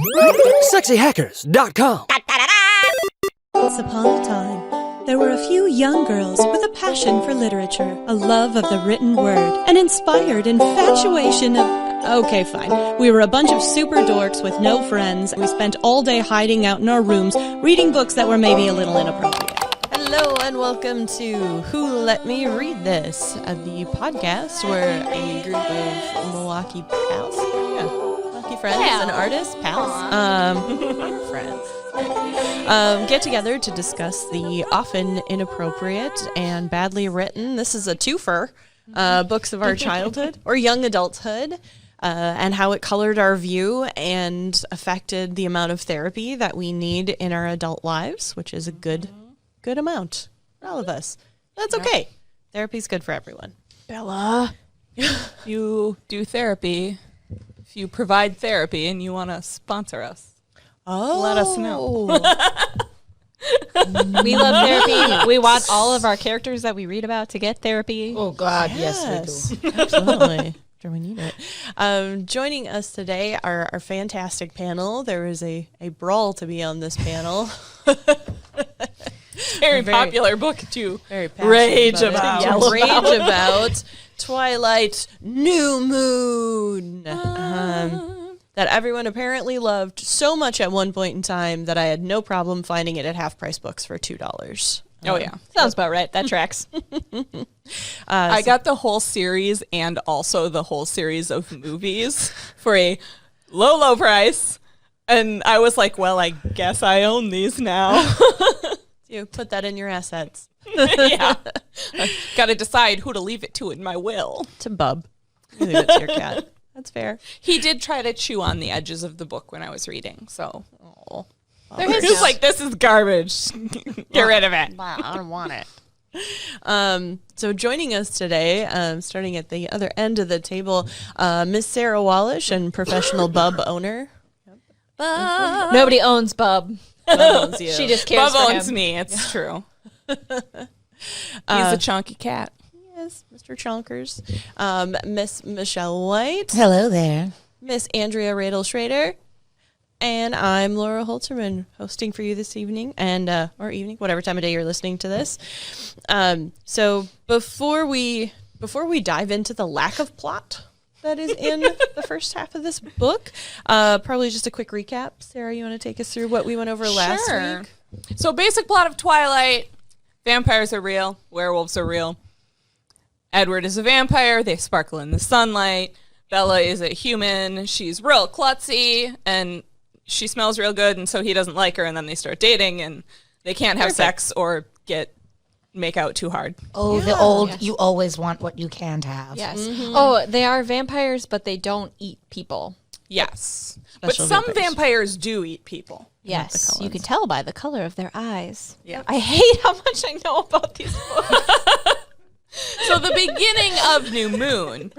SexyHackers.com. Once upon a time, there were a few young girls with a passion for literature, a love of the written word, an inspired infatuation of... Okay, fine. We were a bunch of super dorks with no friends. We spent all day hiding out in our rooms, reading books that were maybe a little inappropriate. Hello and welcome to Who Let Me Read This, the podcast where a group of Milwaukee pals, Milwaukee friends and artists, friends, get together to discuss the often inappropriate and badly written, this is a twofer, books of our childhood or young adulthood, and how it colored our view and affected the amount of therapy that we need in our adult lives, which is a good amount for all of us. That's okay. Therapy's good for everyone. Bella, you do therapy. If you provide therapy and you want to sponsor us, let us know. We love therapy. We want all of our characters that we read about to get therapy. Oh, God, yes we do. Absolutely. Sure, we need it. Joining us today are our fantastic panel. There is a brawl to be on this panel. Very popular book to Very rage about. Rage about Twilight New Moon. That everyone apparently loved so much at one point in time that I had no problem finding it at half price books for $2. Oh, yeah. Sounds about right. That tracks. I got the whole series and also the whole series of movies for a low price. And I was like, well, I guess I own these now. You put that in your assets. Yeah. Got to decide who to leave it to in my will. To Bub. You leave it to your cat. That's fair. He did try to chew on the edges of the book when I was reading, so. He was like, this is garbage. Get rid of it. I don't want it. So joining us today, starting at the other end of the table, Miss Sarah Wallisch and professional Bub owner. Nobody owns Bub. Bub owns you. She just cares Bub for owns him. me. It's true. He's a chunky cat. Yes, Mr. Chonkers. Miss Michelle White. Hello there. Miss Andrea Roedel-Schroeder. And I'm Laura Holterman, hosting for you this evening, and or evening, whatever time of day you're listening to this. So before we dive into the lack of plot that is in the first half of this book, probably just a quick recap. Sarah, you want to take us through what we went over last week? So basic plot of Twilight: vampires are real, werewolves are real. Edward is a vampire. They sparkle in the sunlight. Bella is a human. She's real klutzy, and she smells real good, and so he doesn't like her, and then they start dating, and they can't have sex or make out too hard. Oh, the old, you always want what you can't have. Yes. Mm-hmm. Oh, they are vampires, but they don't eat people. Yes. Special but some vampires do eat people. Yes, you can tell by the color of their eyes. Yeah. I hate how much I know about these books. So the beginning of New Moon.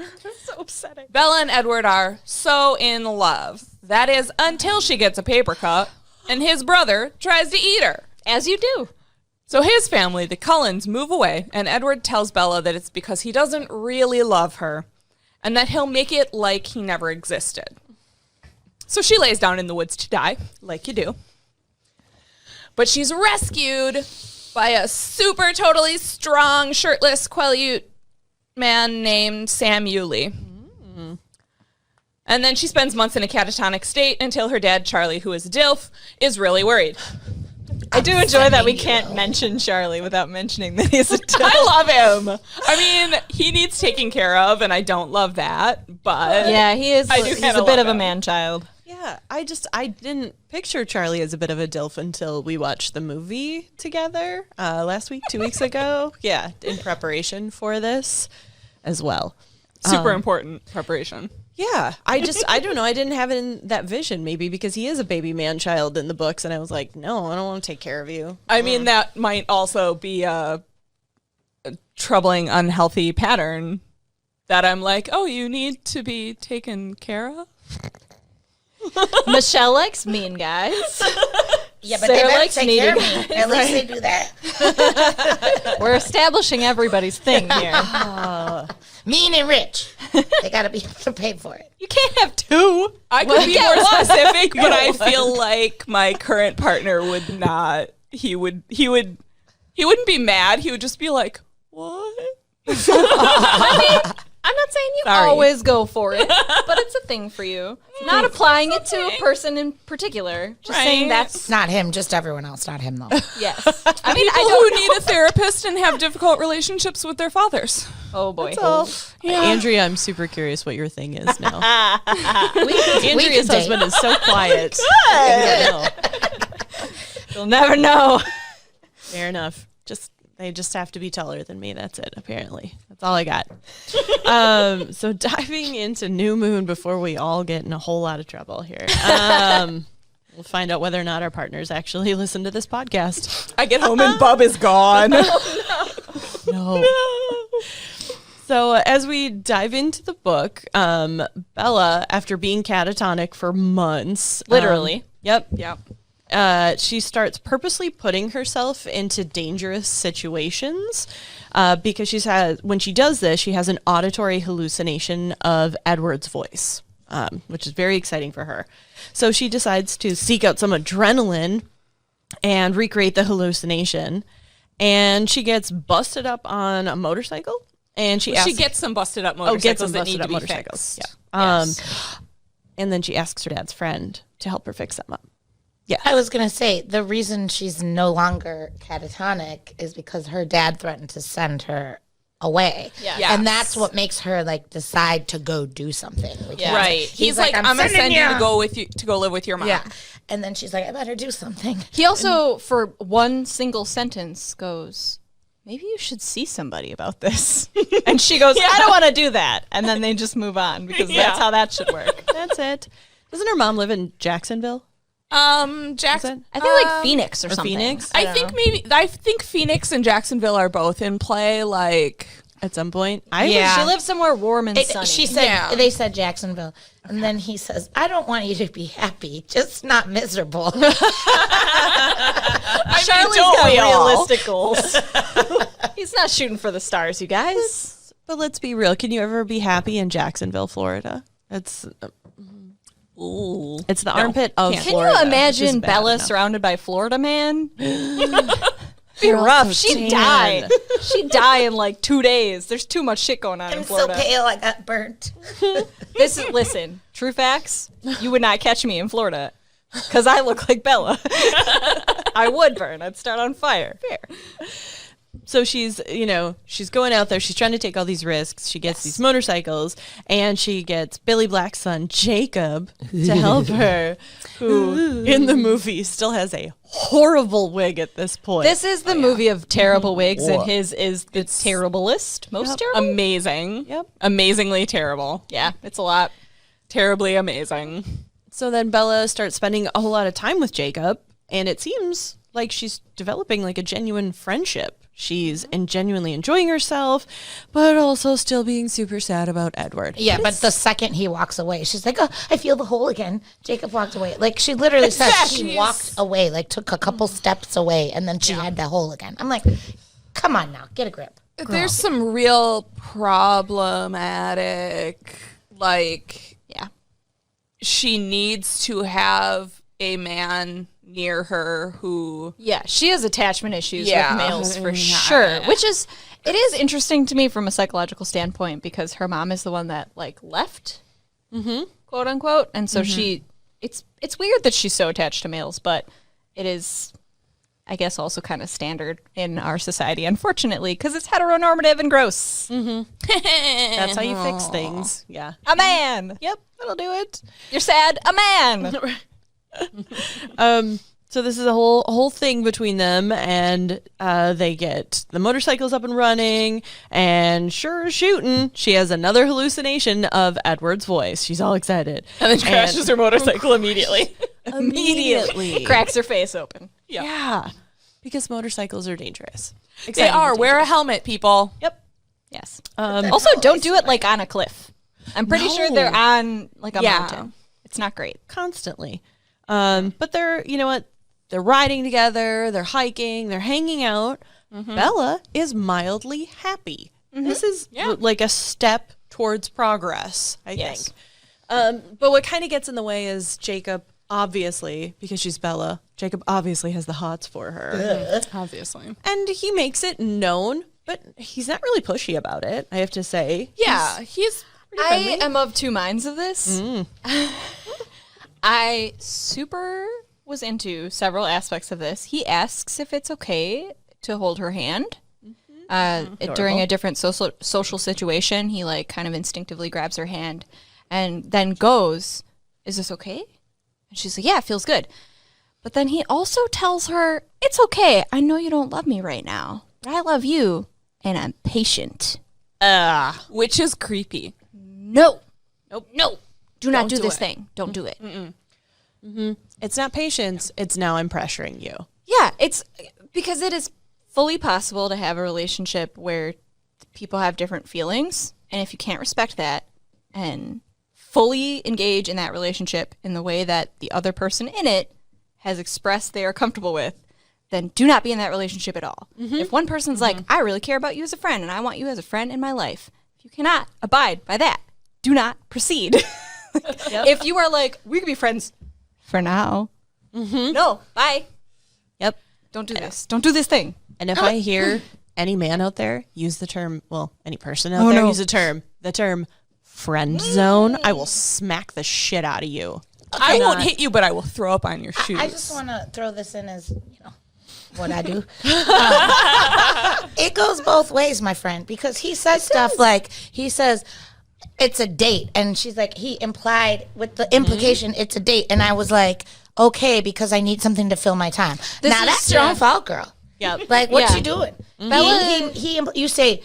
So upsetting. Bella and Edward are so in love. That is until she gets a paper cut and his brother tries to eat her. As you do. So his family, the Cullens, move away, and Edward tells Bella that it's because he doesn't really love her and that he'll make it like he never existed. So she lays down in the woods to die, like you do. But she's rescued by a super totally strong, shirtless Quileute man named Sam Yulee. And then she spends months in a catatonic state until her dad, Charlie, who is a DILF, is really worried. I do enjoy that we can't mention Charlie without mentioning that he's a dog. I love him. I mean, he needs taking care of, and I don't love that, but Yeah, he is. I do He's kinda a bit love of a him. man-child. Yeah, I didn't picture Charlie as a bit of a DILF until we watched the movie together last week, 2 weeks ago. Yeah, in preparation for this as well. super important preparation. Yeah, I don't know. I didn't have it in that vision, maybe because he is a baby man-child in the books, and I was like, no, I don't want to take care of you. I mean, that might also be a troubling, unhealthy pattern that I'm like, oh, you need to be taken care of? Michelle likes mean guys. Yeah, but Sarah they better likes take care of needy me. At least they do that. We're establishing everybody's thing here. Mean and rich. They got to be able to pay for it. You can't have two. I could be more specific, but I feel like my current partner would not. He wouldn't be mad. He would just be like, "What?" I'm not saying you Sorry. always go for it, but it's a thing for you. Not applying it to a person in particular. Just saying Right. that's Not him, just everyone else, not him, though. yes. I mean, People who need a therapist and have difficult relationships with their fathers. Oh boy. Andrea, I'm super curious what your thing is now. we Andrea's can husband date. is so quiet. You'll never know. Fair enough. They just have to be taller than me. That's it, apparently. That's all I got. So diving into New Moon before we all get in a whole lot of trouble here. We'll find out whether or not our partners actually listen to this podcast. I get home and Bub is gone. No. So as we dive into the book, Bella, after being catatonic for months. Literally. Yep. Yep. She starts purposely putting herself into dangerous situations because when she does this, she has an auditory hallucination of Edward's voice, which is very exciting for her. So she decides to seek out some adrenaline and recreate the hallucination. And she gets busted up on a motorcycle. And she gets some busted up motorcycles that need to be fixed. Yeah. And then she asks her dad's friend to help her fix them up. Yeah. I was going to say, the reason she's no longer catatonic is because her dad threatened to send her away. Yeah. Yes. And that's what makes her, like, decide to go do something. Yeah. Right. He's like, I'm gonna send you to go with you to go live with your mom. Yeah. And then she's like, I better do something. He also, for one single sentence, goes, maybe you should see somebody about this. And she goes, I don't want to do that. And then they just move on because that's how that should work. That's it. Doesn't her mom live in Jacksonville? Jackson. I think like Phoenix or something. Phoenix? I think Phoenix and Jacksonville are both in play. Like At some point? She lives somewhere warm and sunny. She said, they said Jacksonville. And then he says, I don't want you to be happy, just not miserable. Charlie's got realistic goals. He's not shooting for the stars, you guys. But let's be real. Can you ever be happy in Jacksonville, Florida? It's the armpit of Can Florida. you which is imagine bad Bella enough. surrounded by Florida man? Be Rough. She'd die. She'd die in like 2 days. There's too much shit going on in I'm so Florida. pale, I got burnt. Listen, true facts, you would not catch me in Florida because I look like Bella. I would burn. I'd start on fire. Fair. So she's going out there. She's trying to take all these risks. She gets these motorcycles, and she gets Billy Black's son, Jacob, to help her, who in the movie still has a horrible wig at this point. This is the movie of terrible wigs, and his is the terriblest. Most terrible? amazing. Yep. Amazingly terrible. Yeah, it's a lot. Terribly amazing. So then Bella starts spending a whole lot of time with Jacob, and it seems like she's developing like a genuine friendship. She's genuinely enjoying herself, but also still being super sad about Edward. Yeah, but the second he walks away, she's like, oh, I feel the hole again. Jacob walked away. Like, she literally says she walked away, like, took a couple steps away, and then she had that hole again. I'm like, come on now, get a grip. There's some real problematic, like, she needs to have a man near her who She has attachment issues Yeah. with males for sure, which is interesting to me from a psychological standpoint because her mom is the one that like left, quote unquote, and so it's weird that she's so attached to males, but it is, I guess, also kind of standard in our society, unfortunately, because it's heteronormative and gross. That's how you fix things. Yeah. A man. Yep, that'll do it. You're sad. A man. So this is a whole thing between them, and they get the motorcycles up and running, and sure as shooting, she has another hallucination of Edward's voice. She's all excited. and then crashes her motorcycle immediately. Immediately. Cracks her face open. Yeah. Because motorcycles are dangerous. They are. Wear a helmet, people. Yep. Yes. Also, don't do it like on a cliff. I'm pretty sure they're on like a mountain. It's not great. Constantly. But they're, you know what? they're riding together, they're hiking, they're hanging out. Bella is mildly happy. This is like a step towards progress, I think. But what kind of gets in the way is Jacob, obviously, because she's Bella, Jacob obviously has the hots for her. Obviously. And he makes it known, but he's not really pushy about it, I have to say. Yeah, he's pretty friendly. I am of two minds of this. I super was into several aspects of this. He asks if it's okay to hold her hand. During a different social situation, he like kind of instinctively grabs her hand and then goes, "Is this okay?" And she's like, "Yeah, it feels good." But then he also tells her, "It's okay. I know you don't love me right now, but I love you, and I'm patient." Which is creepy. No. Nope. No. Do not Don't do do this it. thing. Don't do it. It's not patience, it's now I'm pressuring you. Yeah, it's because it is fully possible to have a relationship where people have different feelings. And if you can't respect that and fully engage in that relationship in the way that the other person in it has expressed they are comfortable with, then do not be in that relationship at all. If one person's like, I really care about you as a friend and I want you as a friend in my life, if you cannot abide by that, do not proceed. If you are like, we could be friends for now. No, bye. Yep. Don't do this. Don't do this thing. And if I hear any man out there use the term, well, any person out there use the term friend zone, I will smack the shit out of you. I won't hit you, but I will throw up on your shoes. I just want to throw this in as, what I do. It goes both ways, my friend, because he says stuff like, he says, it's a date. And she's like, he implied with the implication, it's a date. And I was like, okay, because I need something to fill my time. Now that's your own fault, girl. Yep. Like, what Yeah. you doing? Bella- You say,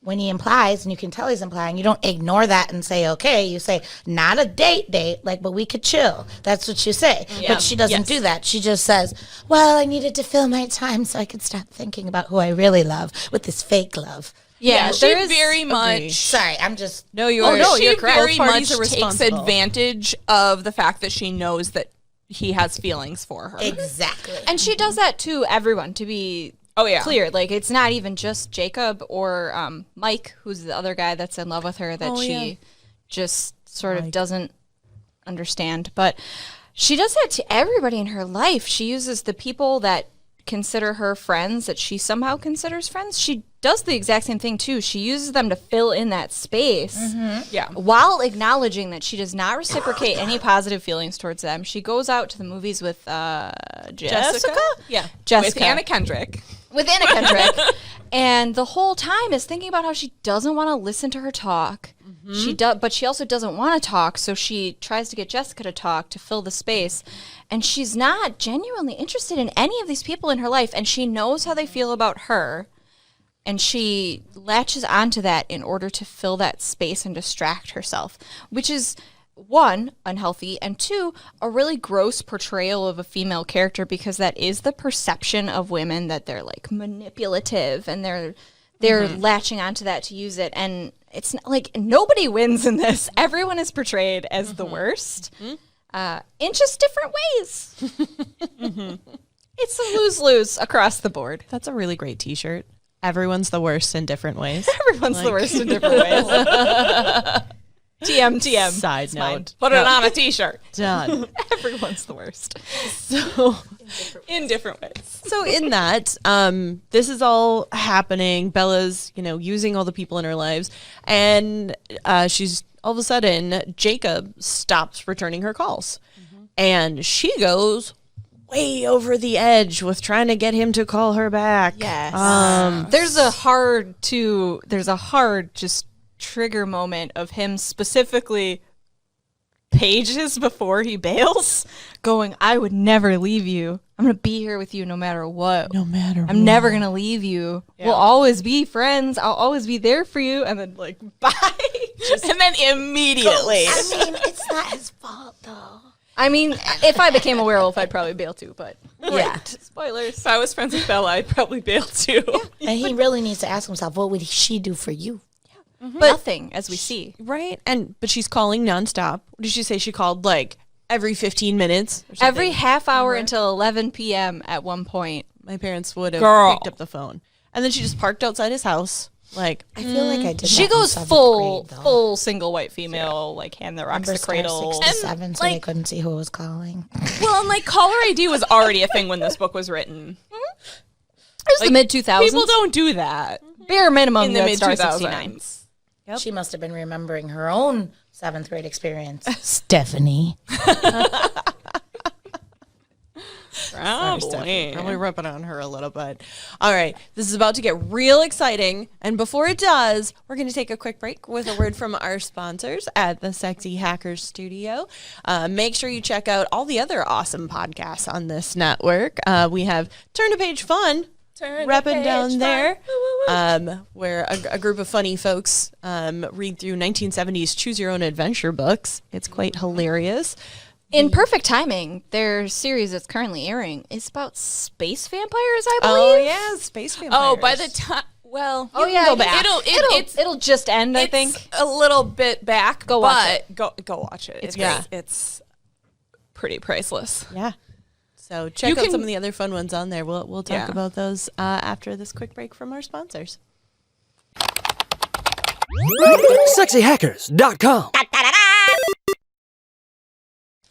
when he implies, and you can tell he's implying, you don't ignore that and say, okay. You say, not a date, like, but we could chill. That's what you say. But she doesn't do that. She just says, well, I needed to fill my time so I could stop thinking about who I really love with this fake love. Yeah, she there is very much. Sorry, I'm just... No, you Oh are. no, she you're correct. very Both much parties are takes responsible. advantage of the fact that she knows that he has feelings for her. Exactly. and she does that to everyone, to be clear. Like, it's not even just Jacob or Mike, who's the other guy that's in love with her that she just sort of doesn't understand. But she does that to everybody in her life. She uses the people that consider her friends that she somehow considers friends. She does the exact same thing too. She uses them to fill in that space. Yeah. While acknowledging that she does not reciprocate any positive feelings towards them. She goes out to the movies with Jessica? Yeah. Jessica. With Anna Kendrick. With Anna Kendrick. And the whole time is thinking about how she doesn't want to listen to her talk. But she also doesn't want to talk, so she tries to get Jessica to talk to fill the space. And she's not genuinely interested in any of these people in her life, and she knows how they feel about her. And she latches onto that in order to fill that space and distract herself, which is, one, unhealthy, and two, a really gross portrayal of a female character, because that is the perception of women, that they're like manipulative and they're latching onto that to use it. And it's not, like, nobody wins in this. Everyone is portrayed as the worst in just different ways. It's a lose-lose across the board. That's a really great t-shirt. Everyone's the worst in different ways. Everyone's the worst in different ways. TM. Side note. Put it on a t-shirt. Done. Everyone's the worst. So, In different ways. so in that, this is all happening. Bella's, using all the people in her lives, and she's all of a sudden Jacob stops returning her calls, and she goes way over the edge with trying to get him to call her back. Yes. There's a hard just trigger moment of him specifically pages before he bails going, I would never leave you. I'm going to be here with you no matter what. No matter I'm never going to leave you. We'll always be friends. I'll always be there for you. And then, like, bye. And then immediately. I mean, it's not his fault, though. I mean, if I became a werewolf, I'd probably bail too, but Yeah. spoilers. If I was friends with Bella, I'd probably bail too. And he really needs to ask himself, what would she do for you? But nothing, as we see. Right? But she's calling nonstop. What did she say? She called like every 15 minutes. Or something. Every half hour until 11 p.m. at one point. My parents would have Girl. picked up the phone. And then she just parked outside his house. Like, I feel like I did. She that in goes 7th full, grade, though. full single white female, like hand that rocks Number the cradle. 67, so like- they couldn't see who was calling. Well, and like caller ID was already a thing when this book was written. It was the mid 2000s. People don't do that bare minimum in the that mid starts 2009. 69. She must have been remembering her own 7th grade experience. Stephanie. Probably ripping on her a little bit. All right, this is about to get real exciting. And before it does, we're going to take a quick break with a word from our sponsors at the Sexy Hackers Studio. Make sure you check out all the other awesome podcasts on this network. We have Turn to Page Fun. Repping down there, where a group of funny folks read through 1970s Choose Your Own Adventure books. It's quite hilarious. In perfect timing, their series that's currently airing is about space vampires, I believe. Oh yeah, space vampires. Oh, by the time, well, Oh, you yeah, can go I back. guess it'll just end, I think. It's a little bit back. Go watch but Go watch it. It's great. great. It's pretty priceless. Yeah. So check You out can- some of the other fun ones on there. We'll talk Yeah. about those after this quick break from our sponsors. SexyHackers.com.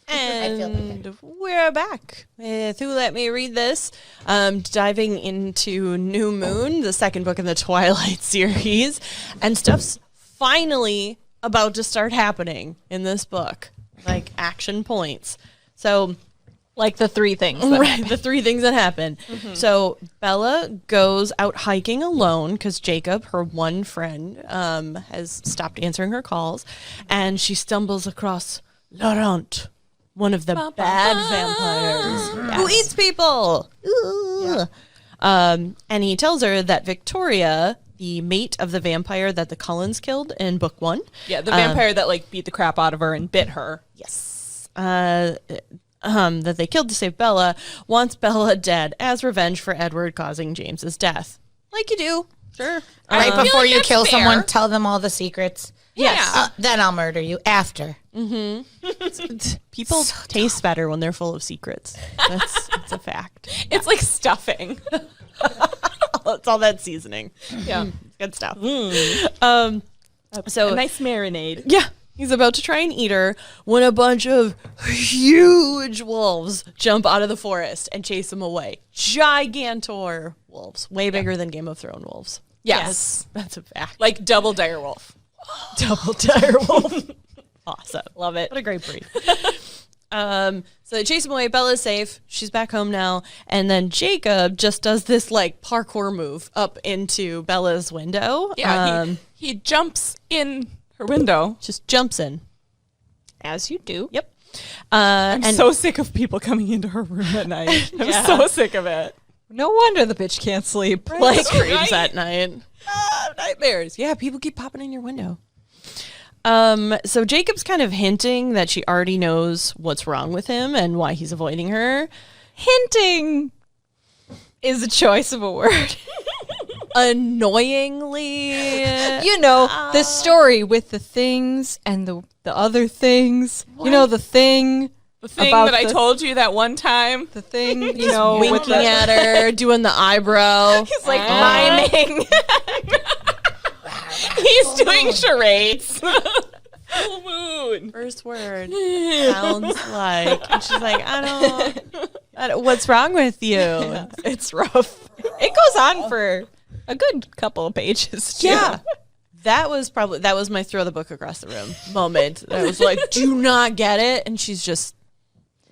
And we're back with Who Let Me Read This, diving into New Moon, the second book in the Twilight series, and stuff's finally about to start happening in this book, like action points. So, Like the three things. that right, the three things that happen. So Bella goes out hiking alone because Jacob, her one friend, has stopped answering her calls, and she stumbles across Laurent, one of the bad vampires who eats people. Ooh. And he tells her that Victoria, the mate of the vampire that the Cullens killed in book 1. Yeah, the vampire that like beat the crap out of her and bit her. Yes. That they killed to save Bella, wants Bella dead as revenge for Edward causing James's death. Like you do. Sure. Right feel before like you that's kill fair. someone, tell them all the secrets. Yeah. Then I'll murder you after. People taste better when they're full of secrets. It's a fact. It's like stuffing. It's all that seasoning. Yeah. Good stuff. So a nice marinade. Yeah. He's about to try and eat her when a bunch of huge wolves jump out of the forest and chase him away. Gigantor wolves. Way bigger than Game of Thrones wolves. Yes. That's a fact. Like double dire wolf. Double dire wolf. Awesome. Love it. What a great breed. So they chase him away. Bella's safe. She's back home now. And then Jacob just does this like parkour move up into Bella's window. Yeah. He jumps in her window. Just jumps in. As you do. Yep. I'm and so sick of people coming into her room at night. I'm so sick of it. No wonder the bitch can't sleep. like screams at night. Nightmares. Yeah, people keep popping in your window. So Jacob's kind of hinting that she already knows what's wrong with him and why he's avoiding her. Hinting is a choice of a word. Annoyingly, You know, the story with the things and the other things. You know, the thing. The thing About that I the- told you that one time. The thing, you know, with winking the, at her, doing the eyebrow. He's like miming. He's doing charades. Full moon. First word sounds like, and she's like, I don't. What's wrong with you? It's rough. It goes on for a good couple of pages, too. Yeah. That was my throw the book across the room moment. I was like, do not get it. And she's just,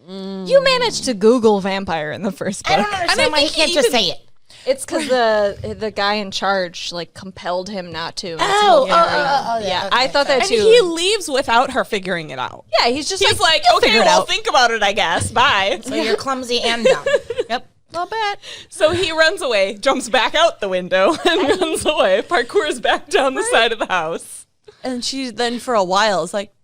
You managed to Google vampire in the first book. I don't understand why he can't just say it. It's because the guy in charge like compelled him not to. Yeah. Yeah, I thought that And too. he leaves without her figuring it out. Yeah, he's just He's like, "You'll okay, figure it well, out." think about it, I guess. Bye. So you're clumsy and dumb. yep, I'll bet. So he runs away, jumps back out the window, and runs away. Parkours back down the side of the house. And she then for a while is like,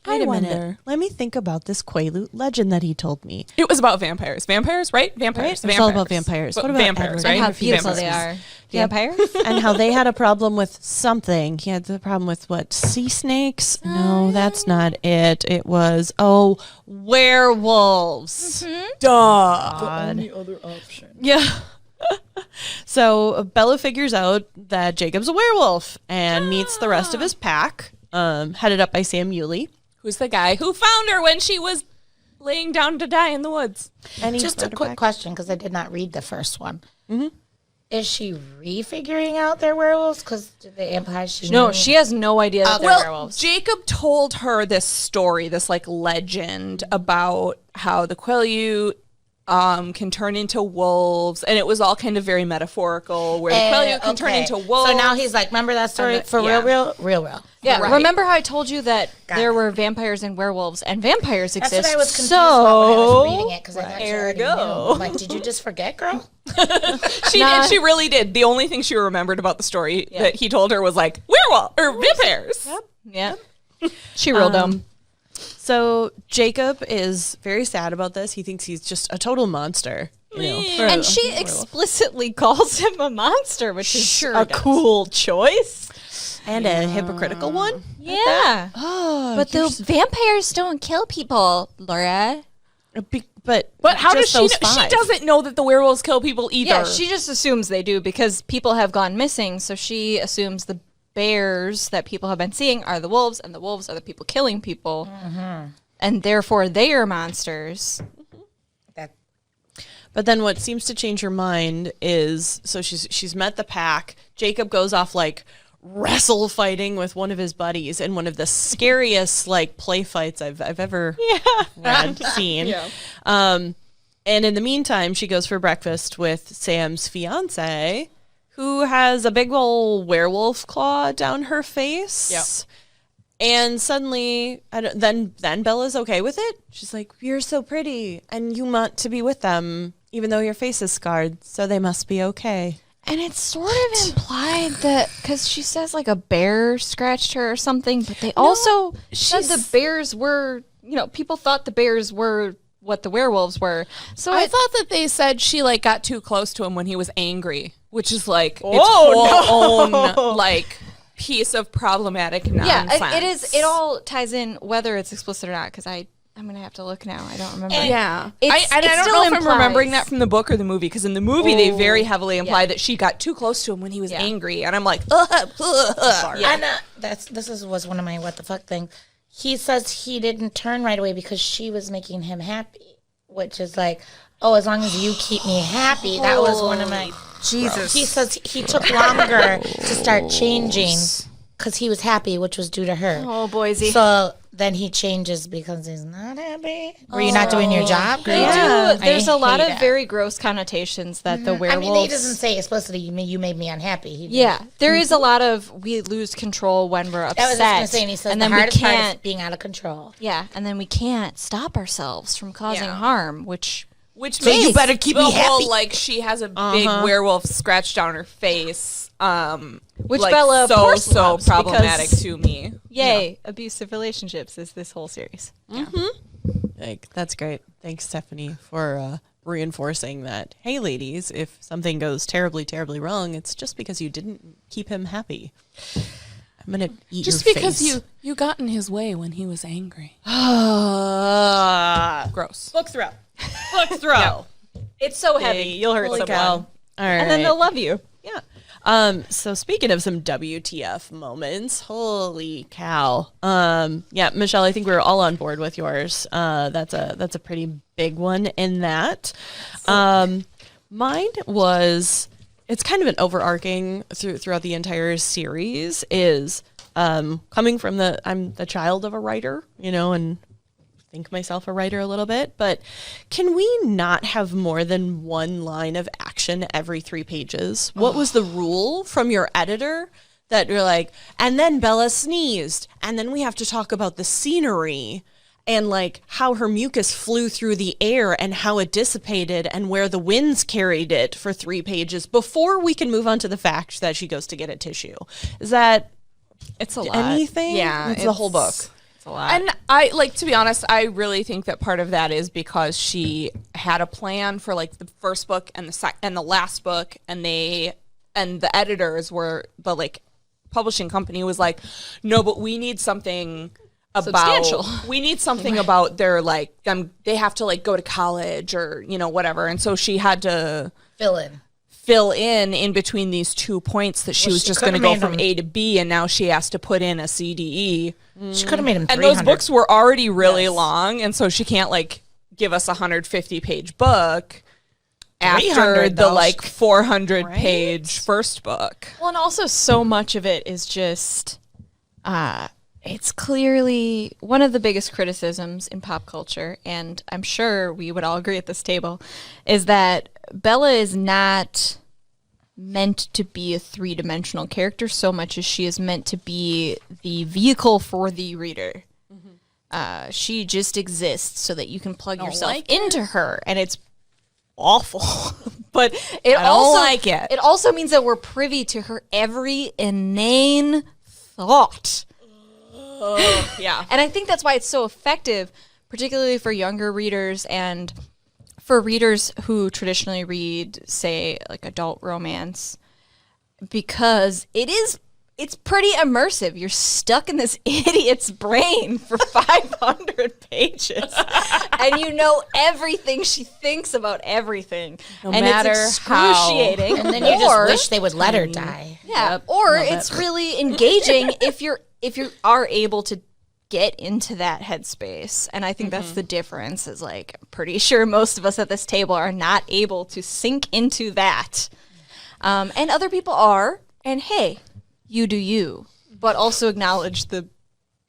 Wait a minute. wonder. Let me think about this Quaalude legend that he told me. It was about vampires. Vampires, right? Vampires. It's all about vampires. But What about vampires, Edward? right? And how beautiful Vampires. they are. Yeah. Vampires? And how they had a problem with something. He had the problem with what? Sea snakes? No, that's not it. It was, werewolves. Duh. Yeah. So Bella figures out that Jacob's a werewolf and meets the rest of his pack, headed up by Sam Yulee. Who's the guy who found her when she was laying down to die in the woods? And he Just a brought her quick back. question, because I did not read the first one. Is she refiguring out their werewolves? Because did they imply she No, knew? she has no idea that they're Well, werewolves. Jacob told her this story, this like legend about how the Quileute can turn into wolves, and it was all kind of very metaphorical, where the Quileute can turn into wolves. So now he's like, remember that story And the- for yeah. real. Yeah, Right. remember how I told you that Got there it. were vampires and werewolves, and vampires That's exist. what I was confused about when I was reading So it, because I thought there you we already go. knew. I'm like, did you just forget, girl? She did. She really did. The only thing she remembered about the story that he told her was like werewolf or vampires. yeah, she reeled them. So Jacob is very sad about this. He thinks he's just a total monster. You know, for And a she werewolf. explicitly calls him a monster, which is Sure a does. cool choice. And a hypocritical one. Yeah, Oh, but the vampires don't kill people, Laura. But But how does just she those know? She 5. doesn't know that the werewolves kill people either. Yeah, she just assumes they do because people have gone missing. So she assumes the bears that people have been seeing are the wolves, and the wolves are the people killing people, and therefore they are monsters. But then what seems to change her mind is, so she's met the pack. Jacob goes off like wrestle fighting with one of his buddies in one of the scariest like play fights I've ever seen. And in the meantime, she goes for breakfast with Sam's fiance, who has a big ol' werewolf claw down her face. Yep. And suddenly, then Bella's okay with it. She's like, "You're so pretty, and you want to be with them, even though your face is scarred. So they must be okay." And it's sort of implied that because she says like a bear scratched her or something, but they also said the bears were, people thought the bears were what the werewolves were. So I thought that they said she like got too close to him when he was angry, which is like its own like piece of problematic nonsense. yeah, it is. It all ties in whether it's explicit or not. Because I'm gonna have to look now. I don't remember. Yeah, It's- I it don't still know if I'm implies- remembering that from the book or the movie, because in the movie they very heavily imply that she got too close to him when he was angry, and I'm like, And this was one of my what the fuck things. He says he didn't turn right away because she was making him happy, which is like, oh, as long as you keep me happy. That was one of my Jesus. He says he took longer to start changing because he was happy, which was due to her. Oh, Boise. So then he changes because he's not happy. Were you not doing your job? They girl? do. There's a lot of hate it. very gross connotations that the I werewolves. mean, he doesn't say explicitly, you made me unhappy. He Yeah, there is a lot of we lose control when we're upset. That was just going to say, and he says and the then we hardest part is can't. being out of control. Yeah, and then we can't stop ourselves from causing harm, which which So you makes better keep the me whole, happy. like she has a big werewolf scratched down her face. Which like, Bella, of so course, loves problematic because- to me. yay, abusive relationships is this whole series. Like, that's great. Thanks, Stephanie, for reinforcing that. Hey, ladies, if something goes terribly, terribly wrong, it's just because you didn't keep him happy. I'm gonna eat Just your because face. you got in his way when he was angry. Gross. Book throw. Book throw. It's so heavy, you'll hurt Holy someone, cow. All right. and then they'll love you. Yeah. So speaking of some WTF moments, holy cow. Yeah, Michelle, I think we were all on board with yours. That's a pretty big one in that. Mine was, it's kind of an overarching throughout the entire series is coming from I'm the child of a writer, and think myself a writer a little bit, but can we not have more than one line of action every 3 pages? What was the rule from your editor that you're like, and then Bella sneezed, and then we have to talk about the scenery and like how her mucus flew through the air and how it dissipated and where the winds carried it for 3 pages before we can move on to the fact that she goes to get a tissue? Is that It's a lot. anything? Yeah. It's the whole book. It's a lot. And I like, to be honest, I really think that part of that is because she had a plan for like the first book and the last book, and the editors were the like publishing company was like, no, but we need something Substantial. we need something about their like them. They have to like go to college or whatever, and so she had to fill in between these 2 points that she was just going to go from A to B, and now she has to put in a CDE. She could have made them 300. And those books were already really long, and so she can't like give us a 150-page book after the like 400-page first book. Well, and also so much of it is just, it's clearly one of the biggest criticisms in pop culture, and I'm sure we would all agree at this table, is that Bella is not meant to be a three-dimensional character so much as she is meant to be the vehicle for the reader. She just exists so that you can plug yourself into her, and it's awful. But it also means that we're privy to her every inane thought. Yeah. And I think that's why it's so effective, particularly for younger readers and for readers who traditionally read, say, like adult romance, because it's pretty immersive. You're stuck in this idiot's brain for 500 pages, and you know everything she thinks about everything, no and matter it's excruciating. And then you just wish they would let her die. Yeah, or it's really engaging if you are able to get into that headspace. And I think that's the difference, is like, I'm pretty sure most of us at this table are not able to sink into that. And other people are, and hey, you do you, but also acknowledge the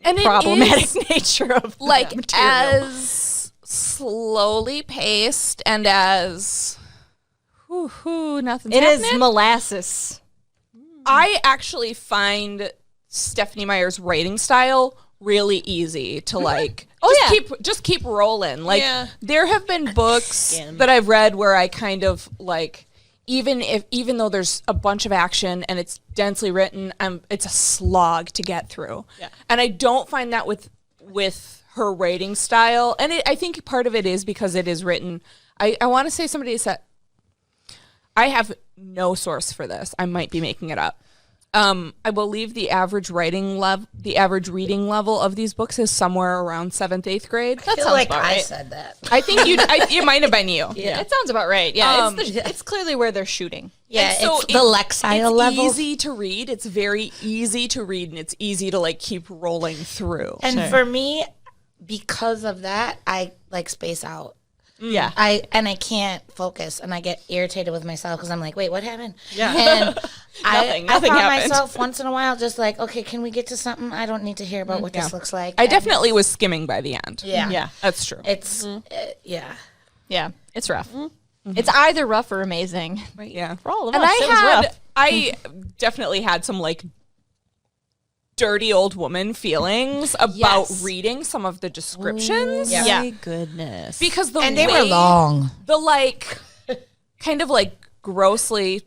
problematic nature of the like material. as slowly paced and as nothing's It happening. is molasses. I actually find Stephanie Meyer's writing style really easy to like just keep rolling. Like there have been books that I've read where I kind of like, even though there's a bunch of action and it's densely written, it's a slog to get through. Yeah. And I don't find that with her writing style. And I think part of it is because it is written. I want to say somebody said, I have no source for this. I might be making it up. I believe the average reading level of these books is somewhere around 7th, 8th grade. I feel like I said that. I think it might have been you. Yeah, it sounds about right. Yeah, it's clearly where they're shooting. Yeah, so it's the Lexile level. It's easy to read. It's very easy to read, and it's easy to like keep rolling through. And for me, because of that, I like space out. Yeah. I can't focus, and I get irritated with myself because I'm like, wait, what happened? Yeah. And Nothing I found happened. myself once in a while just like, okay, can we get to something? I don't need to hear about what this looks like. I definitely was skimming by the end. Yeah. Yeah. That's true. It's, yeah. Yeah, it's rough. It's either rough or amazing. Right. Yeah. For all of And us, it was rough. I definitely had some like dirty old woman feelings about reading some of the descriptions. Yeah. My goodness. Because And they were long. The like kind of like grossly,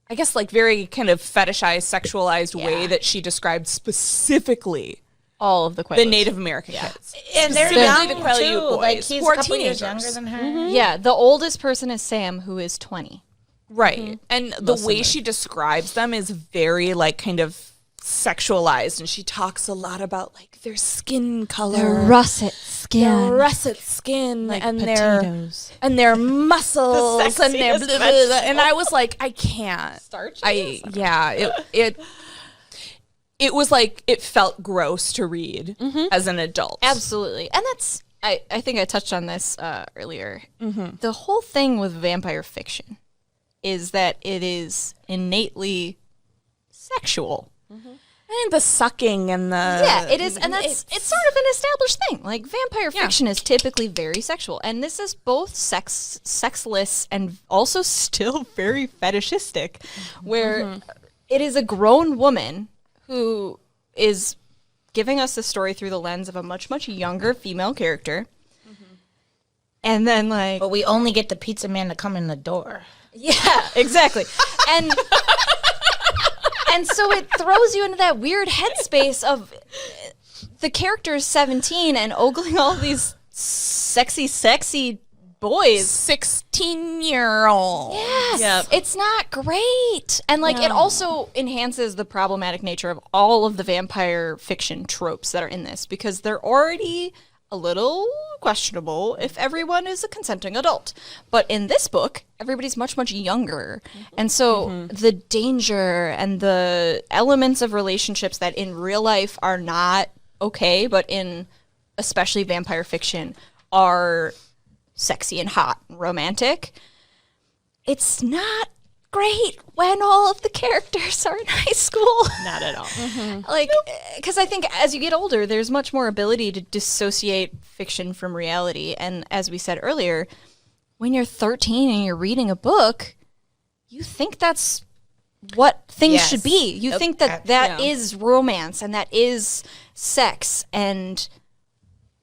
I guess like very kind of fetishized, sexualized way that she described specifically All of the the Quaaludes. Native American kids. And they're Specifically young, the Quileute too. boys, Like, he's who are a couple years teenagers. younger than her. Yeah, the oldest person is Sam, who is 20. Right. And the way she describes them is very like kind of sexualized, and she talks a lot lot like their skin color. Russet skin. Their russet skin Like and potatoes. their muscles and their sexiest blah, blah, blah. And I was like, I can't. It was like it felt gross to read as an adult. Absolutely. And that's, I think I touched on this earlier. The whole thing with vampire fiction is that it is innately sexual. And the sucking and the Yeah, it is, and it's sort of an established thing. Like vampire fiction is typically very sexual, and this is both sexless and also still very fetishistic, where it is a grown woman who is giving us the story through the lens of a much, much younger female character, and then like, But we only get the pizza man to come in the door. yeah, exactly, and And so it throws you into that weird headspace of the character is 17 and ogling all these sexy boys. 16-year-old. Yes. Yep. It's not great. And it also enhances the problematic nature of all of the vampire fiction tropes that are in this, because they're already a little questionable if everyone is a consenting adult. But in this book, everybody's much, much younger. And so the danger and the elements of relationships that in real life are not okay, but in especially vampire fiction are sexy and hot and romantic. It's not great when all of the characters are in high school. Not at all. Because I think as you get older, there's much more ability to dissociate fiction from reality. And as we said earlier, when you're 13 and you're reading a book, you think that's what things should be. You think that is romance and that is sex. And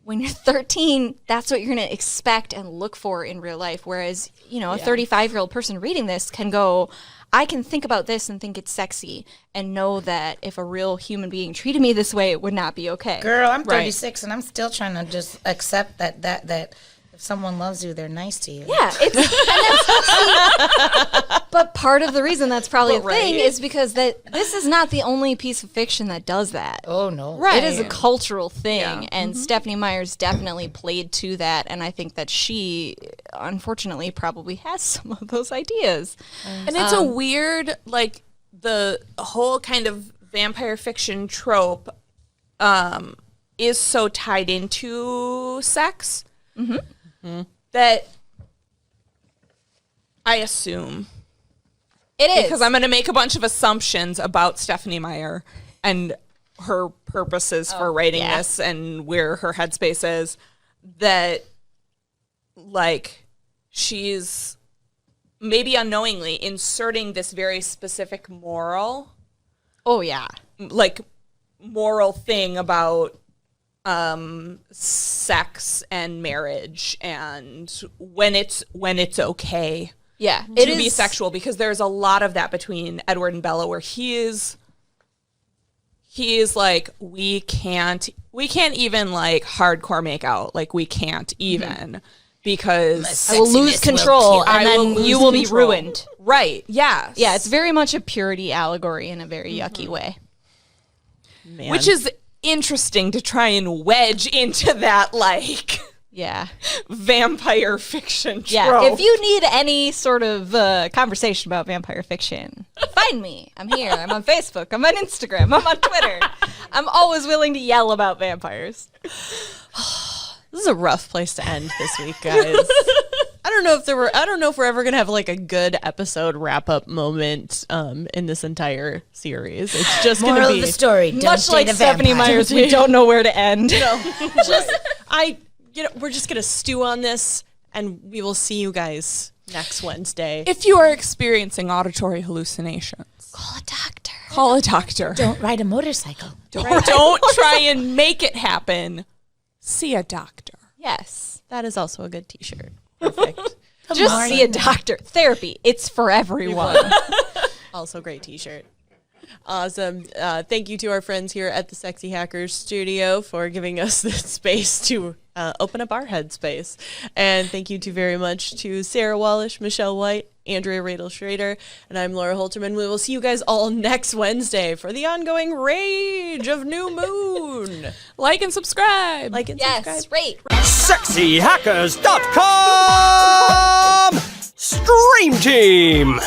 when you're 13, that's what you're going to expect and look for in real life. Whereas, a 35-year-old person reading this can go, I can think about this and think it's sexy and know that if a real human being treated me this way, it would not be okay. Girl, I'm 36 and I'm still trying to just accept that if someone loves you, they're nice to you. Yeah, but part of the reason that's probably a thing is because this is not the only piece of fiction that does that. Oh no, It is a cultural thing, and Stephenie Meyer's definitely played to that, and I think that she, unfortunately, probably has some of those ideas. And it's a weird, the whole kind of vampire fiction trope is so tied into sex. That I assume It is. because I'm going to make a bunch of assumptions about Stephenie Meyer and her purposes for writing this and where her headspace is, that she's maybe unknowingly inserting this very specific moral moral thing about sex and marriage and when it's okay to be sexual, because there's a lot of that between Edward and Bella where he is like, we can't even hardcore make out, we can't even because I will lose control and then you will be ruined. Right. Yeah. Yeah, it's very much a purity allegory in a very yucky way. Man. Which is interesting to try and wedge into that vampire fiction trope. Yeah, if you need any sort of conversation about vampire fiction, find me. I'm here. I'm on Facebook. I'm on Instagram. I'm on Twitter. I'm always willing to yell about vampires. This is a rough place to end this week, guys. I don't know if we're ever gonna have a good episode wrap up moment in this entire series. It's just Moral gonna be of the story. Don't Much date like a Stephenie vampire. Meyer's, we don't know where to end. We're just gonna stew on this, and we will see you guys next Wednesday. If you are experiencing auditory hallucinations, Call a doctor. call a doctor. Don't ride a motorcycle. Don't try and make it happen. See a doctor. Yes. That is also a good T-shirt. Perfect. Just see a doctor. Therapy. It's for everyone. Also great T-shirt. Awesome. Thank you to our friends here at the Sexy Hackers Studio for giving us this space to open up our headspace. And thank you very much to Sarah Wallisch, Michelle White, Andrea Roedel-Schroeder, and I'm Laura Holterman. We will see you guys all next Wednesday for the ongoing rage of New Moon. Like and subscribe. Yes, rate. sexyhackers.com Stream Team.